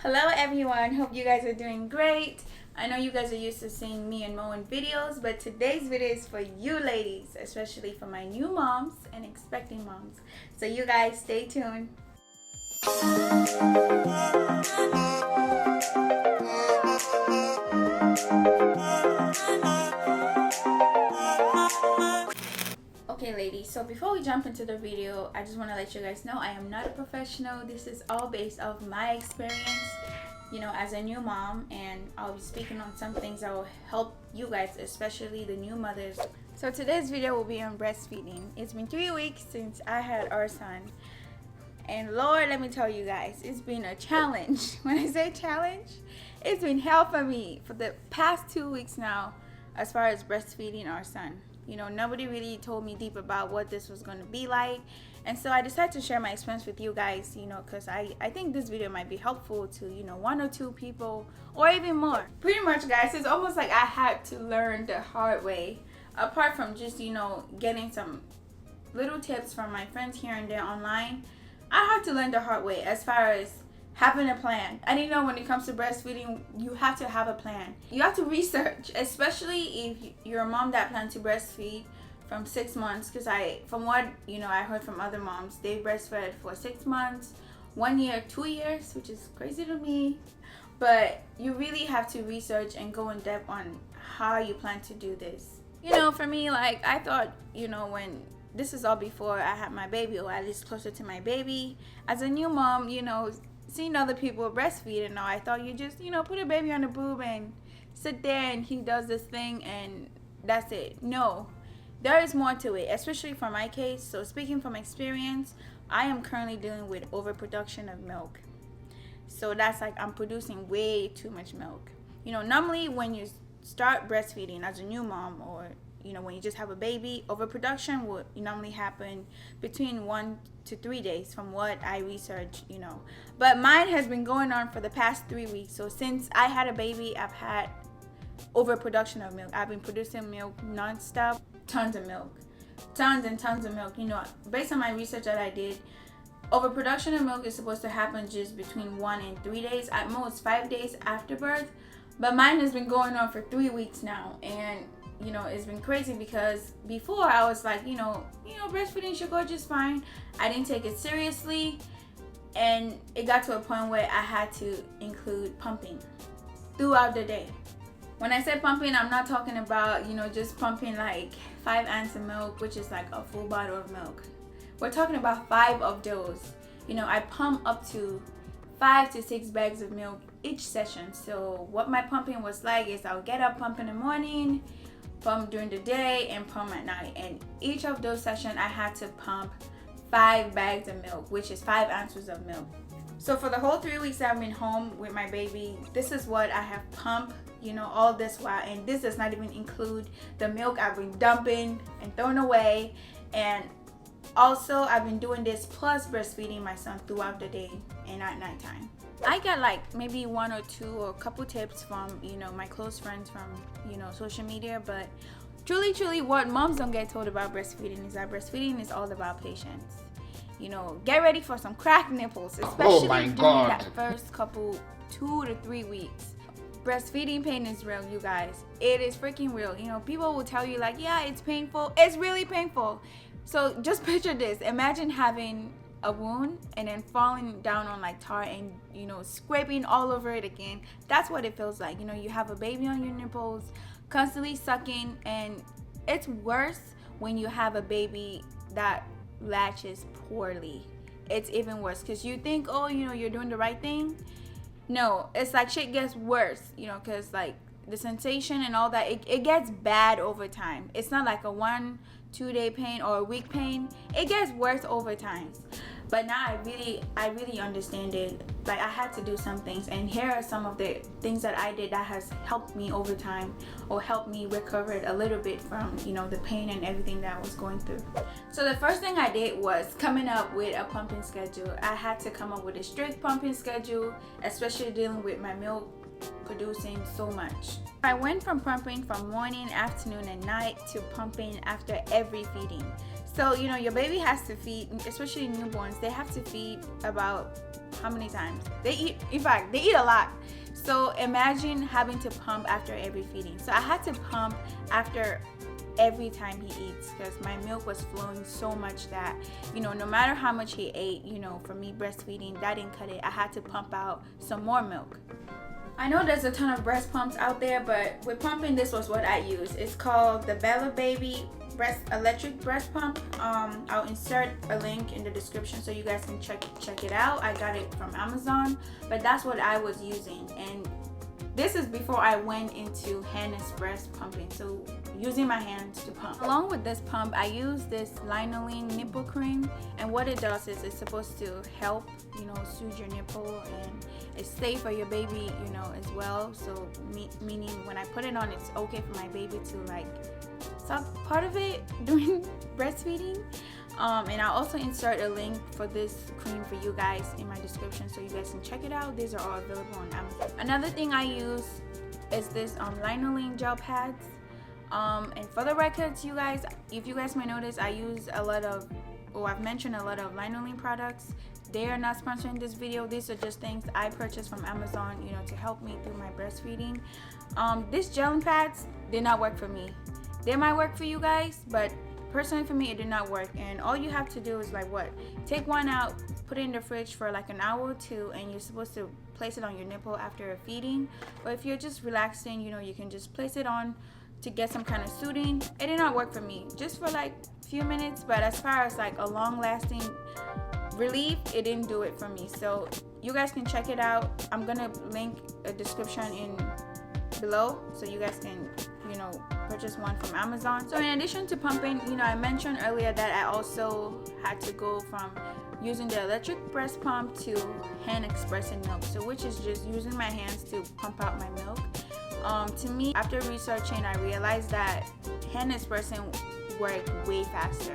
Hello everyone, hope you guys are doing great. I know you guys are used to seeing me and Mo in videos, but today's video is for you ladies, especially for my new moms and expecting moms. So you guys stay tuned. Okay ladies, so before we jump into the video, I just want to let you guys know I am not a professional. This is all based off my experience, you know, as a new mom, and I'll be speaking on some things that will help you guys, especially the new mothers. So today's video will be on breastfeeding. It's been 3 weeks since I had our son, and Lord, let me tell you guys, it's been a challenge. When I say challenge, it's been hell for me for the past 2 weeks now as far as breastfeeding our son. You know, nobody really told me deep about what this was going to be like. And so I decided to share my experience with you guys, you know, because I think this video might be helpful to, you know, 1 or 2 people or even more. Pretty much, guys, it's almost like I had to learn the hard way. Apart from just, you know, getting some little tips from my friends here and there online, I had to learn the hard way as far as having a plan. And you know, when it comes to breastfeeding, you have to have a plan. You have to research, especially if you're a mom that plans to breastfeed from 6 months, because from what, you know, I heard from other moms, they breastfed for 6 months, 1 year, 2 years, which is crazy to me. But you really have to research and go in depth on how you plan to do this. You know, for me, like, I thought, you know, when this is all before I had my baby, or at least closer to my baby, as a new mom, you know, seeing other people breastfeed and all, I thought you just, you know, put a baby on the boob and sit there and he does this thing and that's it. No, there is more to it, especially for my case. So speaking from experience, I am currently dealing with overproduction of milk. So that's like I'm producing way too much milk. You know, normally when you start breastfeeding as a new mom, or you know, when you just have a baby, overproduction would normally happen between 1 to 3 days from what I researched, you know. But mine has been going on for the past 3 weeks. So since I had a baby, I've had overproduction of milk. I've been producing milk nonstop, tons of milk, tons and tons of milk. You know, based on my research that I did, overproduction of milk is supposed to happen just between 1 and 3 days, at most 5 days after birth. But mine has been going on for 3 weeks now, and you know, it's been crazy because before I was like, you know, breastfeeding should go just fine. I didn't take it seriously, and it got to a point where I had to include pumping throughout the day. When I say pumping, I'm not talking about, you know, just pumping like 5 ounces of milk, which is like a full bottle of milk. We're talking about 5 of those. You know, I pump up to 5 to 6 bags of milk each session. So what my pumping was like is I'll get up, pump in the morning, pump during the day, and pump at night. And each of those sessions I had to pump 5 bags of milk, which is 5 ounces of milk. So for the whole 3 weeks I've been home with my baby, this is what I have pumped, you know, all this while. And this does not even include the milk I've been dumping and throwing away. And also I've been doing this plus breastfeeding my son throughout the day and at nighttime. I got like maybe 1 or 2 or a couple tips from, you know, my close friends from, you know, social media. But truly what moms don't get told about breastfeeding is that breastfeeding is all about patience. You know, get ready for some cracked nipples, especially during that first couple 2 to 3 weeks. Breastfeeding pain is real, you guys. It is freaking real. You know, people will tell you like, yeah, it's painful. It's really painful. So just picture this. Imagine having a wound and then falling down on like tar and, you know, scraping all over it again. That's what it feels like. You know, you have a baby on your nipples, constantly sucking, and it's worse when you have a baby that latches poorly. It's even worse because you think, oh, you know, you're doing the right thing. No, it's like shit gets worse, you know, because like the sensation and all that, it gets bad over time. It's not like a 1-2 day pain or a week pain. It gets worse over time. But now I really understand it. Like, I had to do some things, and here are some of the things that I did that has helped me over time, or helped me recover a little bit from, you know, the pain and everything that I was going through. So the first thing I did was coming up with a pumping schedule. I had to come up with a strict pumping schedule, especially dealing with my milk producing so much. I went from pumping from morning, afternoon, and night to pumping after every feeding. So, you know, your baby has to feed, especially newborns, they have to feed about how many times? They eat, in fact, they eat a lot. So imagine having to pump after every feeding. So I had to pump after every time he eats because my milk was flowing so much that, you know, no matter how much he ate, you know, for me breastfeeding, that didn't cut it. I had to pump out some more milk. I know there's a ton of breast pumps out there, but with pumping, this was what I use. It's called the Bella Baby electric breast pump. I'll insert a link in the description so you guys can check it out. I got it from Amazon, but that's what I was using, and this is before I went into handless breast pumping, so using my hands to pump. Along with this pump, I use this Lansinoh nipple cream, and what it does is it's supposed to help, you know, soothe your nipple, and it's safe for your baby, you know, as well. So meaning when I put it on, it's okay for my baby to like suck part of it during breastfeeding. And I'll also insert a link for this cream for you guys in my description so you guys can check it out. These are all available on Amazon. Another thing I use is this lanolin gel pads. And for the records, you guys, if you guys may notice, I use a lot of, I've mentioned a lot of lanolin products. They are not sponsoring this video. These are just things I purchased from Amazon, you know, to help me through my breastfeeding. These gel pads did not work for me. They might work for you guys, but personally for me it did not work. And all you have to do is like what, take one out, put it in the fridge for like an hour or two, and you're supposed to place it on your nipple after a feeding. Or if you're just relaxing, you know, you can just place it on to get some kind of soothing. It did not work for me, just for like a few minutes, but as far as like a long lasting relief, it didn't do it for me. So you guys can check it out. I'm gonna link a description in below so you guys can, you know, purchase one from Amazon. So in addition to pumping, you know, I mentioned earlier that I also had to go from using the electric breast pump to hand expressing milk, so which is just using my hands to pump out my milk. To me, after researching, I realized that hand expressing worked way faster,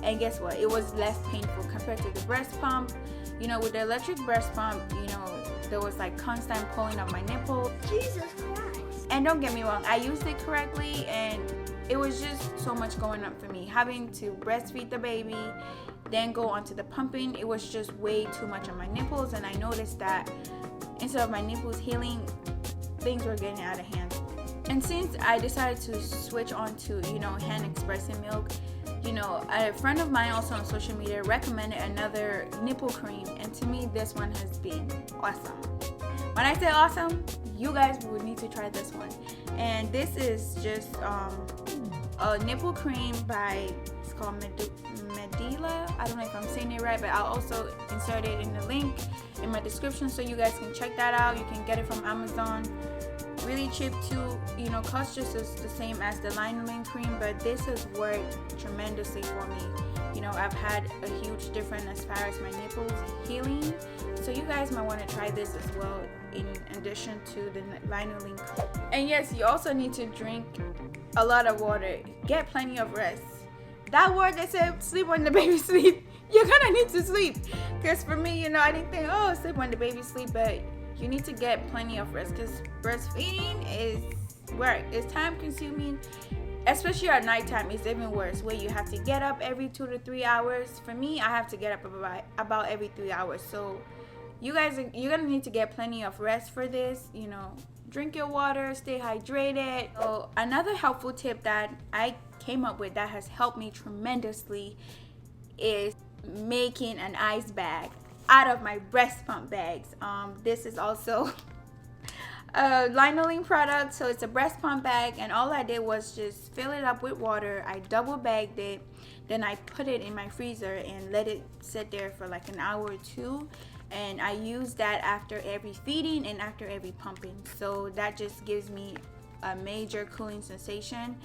and guess what, it was less painful compared to the breast pump. You know, with the electric breast pump, you know, there was like constant pulling of my nipple. Jesus Christ. And don't get me wrong, I used it correctly, and it was just so much going up for me. Having to breastfeed the baby, then go onto the pumping, it was just way too much on my nipples. And I noticed that instead of my nipples healing, things were getting out of hand. And since I decided to switch on to, you know, hand expressing milk, you know, a friend of mine also on social media recommended another nipple cream, and to me this one has been awesome. When I say awesome, you guys would need to try this one. And this is just a nipple cream by, it's called Medela. I don't know if I'm saying it right, but I'll also insert it in the link in my description so you guys can check that out. You can get it from Amazon. Really cheap too, you know, cost just as the same as the lanolin cream, but this has worked tremendously for me. You know, I've had a huge difference as far as my nipples healing, so you guys might want to try this as well in addition to the lanolin. And yes, you also need to drink a lot of water, get plenty of rest. That word that said sleep when the baby sleep, you're gonna need to sleep, because for me, you know, I didn't think, oh, sleep when the baby sleep, but you need to get plenty of rest, because breastfeeding is work. It's time consuming, especially at nighttime. It's even worse, where you have to get up every 2 to 3 hours. For me, I have to get up about every 3 hours. So you guys, you're gonna need to get plenty of rest for this. You know, drink your water, stay hydrated. So another helpful tip that I came up with that has helped me tremendously is making an ice bag out of my breast pump bags. This is also a lanolin product, so it's a breast pump bag, and all I did was just fill it up with water. I double bagged it, then I put it in my freezer and let it sit there for like an hour or two, and I use that after every feeding and after every pumping. So that just gives me a major cooling sensation.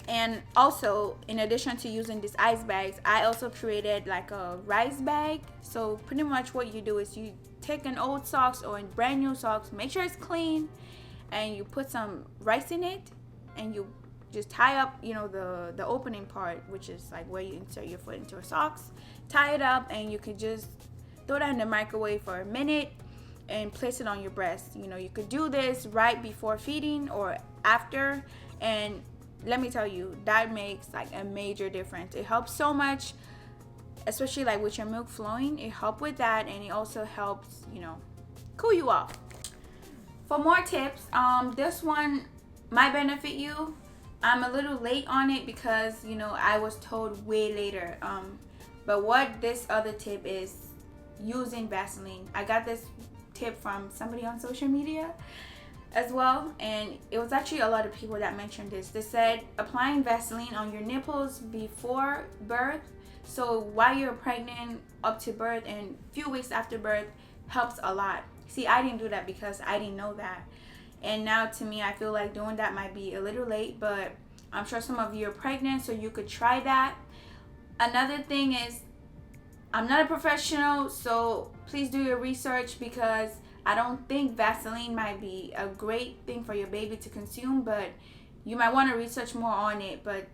And also, in addition to using these ice bags, I also created like a rice bag. So pretty much what you do is you take an old socks or a brand new socks, make sure it's clean, and you put some rice in it, and you just tie up, you know, the opening part, which is like where you insert your foot into a socks. Tie it up, and you can just throw that in the microwave for a minute and place it on your breast. You know, you could do this right before feeding or after, and let me tell you, that makes like a major difference. It helps so much, especially like with your milk flowing. It helps with that, and it also helps, you know, cool you off. For more tips, this one might benefit you. I'm a little late on it because, you know, I was told way later. But what this other tip is, using Vaseline. I got this tip from somebody on social media as well, and it was actually a lot of people that mentioned this. They said applying Vaseline on your nipples before birth, so while you're pregnant up to birth and few weeks after birth, helps a lot. See, I didn't do that because I didn't know that, and now to me I feel like doing that might be a little late, but I'm sure some of you are pregnant, so you could try that. Another thing is, I'm not a professional, so please do your research, because I don't think Vaseline might be a great thing for your baby to consume, but you might want to research more on it. But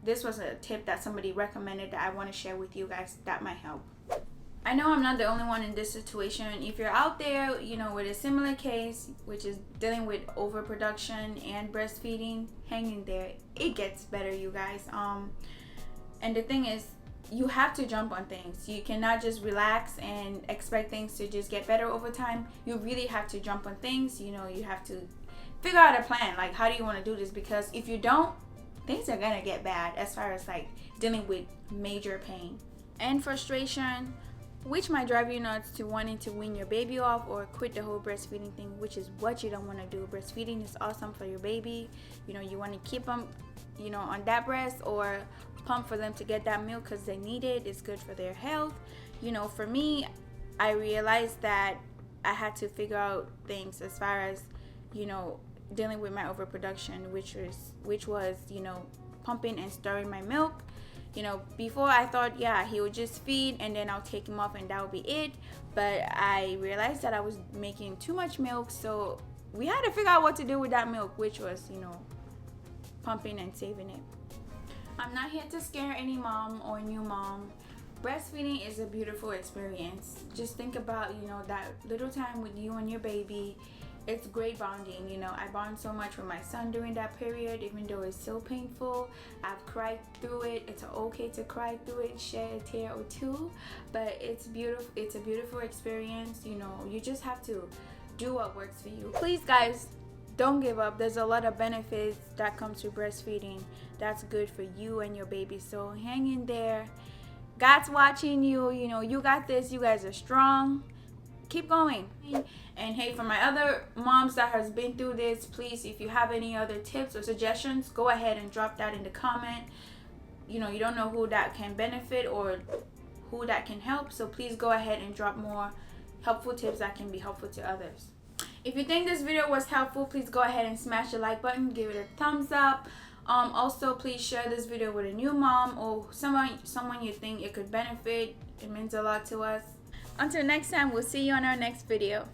this was a tip that somebody recommended that I want to share with you guys that might help. I know I'm not the only one in this situation. If you're out there, you know, with a similar case, which is dealing with overproduction and breastfeeding, hang in there. It gets better, you guys. And the thing is, you have to jump on things. You cannot just relax and expect things to just get better over time. You really have to jump on things. You know, you have to figure out a plan. Like, how do you want to do this? Because if you don't, things are gonna get bad as far as like dealing with major pain and frustration, which might drive you nuts to wanting to wean your baby off or quit the whole breastfeeding thing, which is what you don't want to do. Breastfeeding is awesome for your baby. You know, you want to keep them, you know, on that breast, or pump for them to get that milk because they need it. It's good for their health. You know, for me, I realized that I had to figure out things as far as, you know, dealing with my overproduction, which was, you know, pumping and stirring my milk. You know, before I thought, yeah, he would just feed and then I'll take him off and that would be it. But I realized that I was making too much milk, so we had to figure out what to do with that milk, which was, you know, pumping and saving it. I'm not here to scare any mom or new mom. Breastfeeding is a beautiful experience. Just think about, you know, that little time with you and your baby. It's great bonding. You know, I bond so much with my son during that period, even though it's so painful. I've cried through it. It's okay to cry through it, shed a tear or two, but it's beautiful. It's a beautiful experience. You know, you just have to do what works for you. Please, guys, don't give up. There's a lot of benefits that comes to breastfeeding that's good for you and your baby, so hang in there. God's watching you. You know, you got this. You guys are strong. Keep going. And hey, for my other moms that has been through this, please, if you have any other tips or suggestions, go ahead and drop that in the comment. You know, you don't know who that can benefit or who that can help, so please go ahead and drop more helpful tips that can be helpful to others. If you think this video was helpful, please go ahead and smash the like button, give it a thumbs up. Also, please share this video with a new mom or someone you think it could benefit. It means a lot to us. Until next time, we'll see you on our next video.